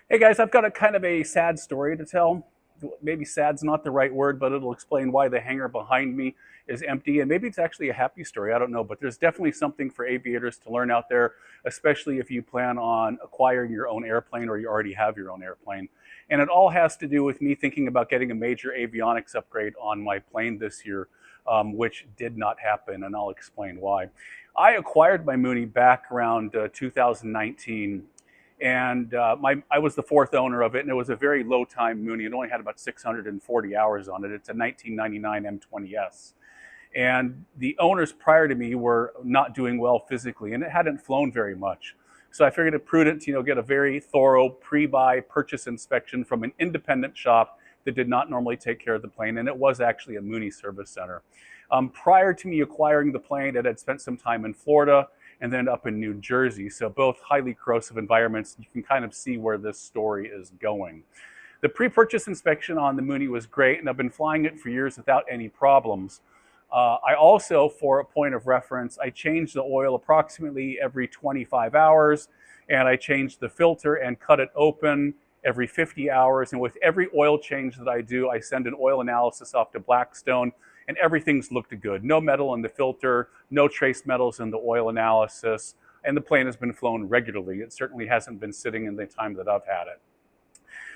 Hey guys, I've got a kind of a sad story to tell. Maybe sad's not the right word, but it'll explain why the hangar behind me is empty. And maybe it's actually a happy story. I don't know. But there's definitely something for aviators to learn out there, especially if you plan on acquiring your own airplane or you already have your own airplane. And it all has to do with me thinking about getting a major avionics upgrade on my plane this year, which did not happen. And I'll explain why. I acquired my Mooney back around 2019, and I was the fourth owner of it, and it was a very low time Mooney. It only had about 640 hours on it. It's a 1999 M20S. And the owners prior to me were not doing well physically, and it hadn't flown very much. So I figured it prudent to get a very thorough pre-buy purchase inspection from an independent shop that did not normally take care of the plane, and it was actually a Mooney service center. Prior to me acquiring the plane, it had spent some time in Florida and then up in New Jersey. So both highly corrosive environments. You can kind of see where this story is going. The pre-purchase inspection on the Mooney was great, and I've been flying it for years without any problems. I also, for a point of reference, I change the oil approximately every 25 hours, and I change the filter and cut it open every 50 hours. And with every oil change that I do, I send an oil analysis off to Blackstone, and everything's looked good. No metal in the filter, no trace metals in the oil analysis, and the plane has been flown regularly. It certainly hasn't been sitting in the time that I've had it.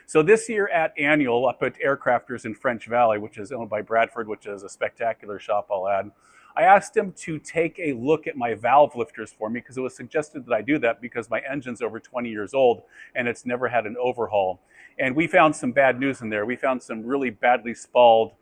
So this year at Annual, up at Aircrafters in French Valley, which is owned by Bradford, which is a spectacular shop, I'll add, I asked him to take a look at my valve lifters for me because it was suggested that I do that because my engine's over 20 years old and it's never had an overhaul. And we found some bad news in there. We found some really badly spalled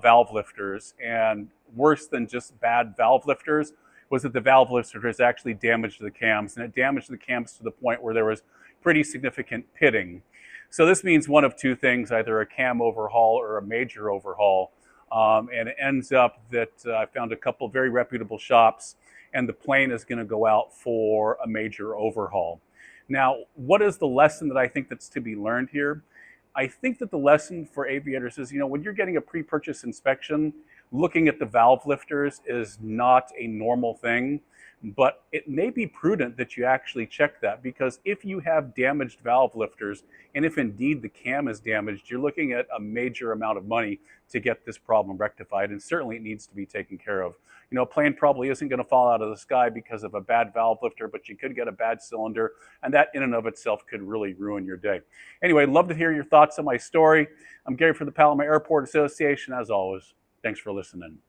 valve lifters, and worse than just bad valve lifters was that the valve lifters actually damaged the cams, and it damaged the cams to the point where there was pretty significant pitting. So this means one of two things, either a cam overhaul or a major overhaul. And it ends up that I found a couple of very reputable shops, and the plane is going to go out for a major overhaul. Now, what is the lesson that I think that's to be learned here? I think that the lesson for aviators is, when you're getting a pre-purchase inspection, looking at the valve lifters is not a normal thing, but it may be prudent that you actually check that, because if you have damaged valve lifters, and if indeed the cam is damaged, you're looking at a major amount of money to get this problem rectified, and certainly it needs to be taken care of. A plane probably isn't going to fall out of the sky because of a bad valve lifter, but you could get a bad cylinder, and that in and of itself could really ruin your day. Anyway, love to hear your thoughts on my story. I'm Gary from the Palomar Airport Association. As always, thanks for listening.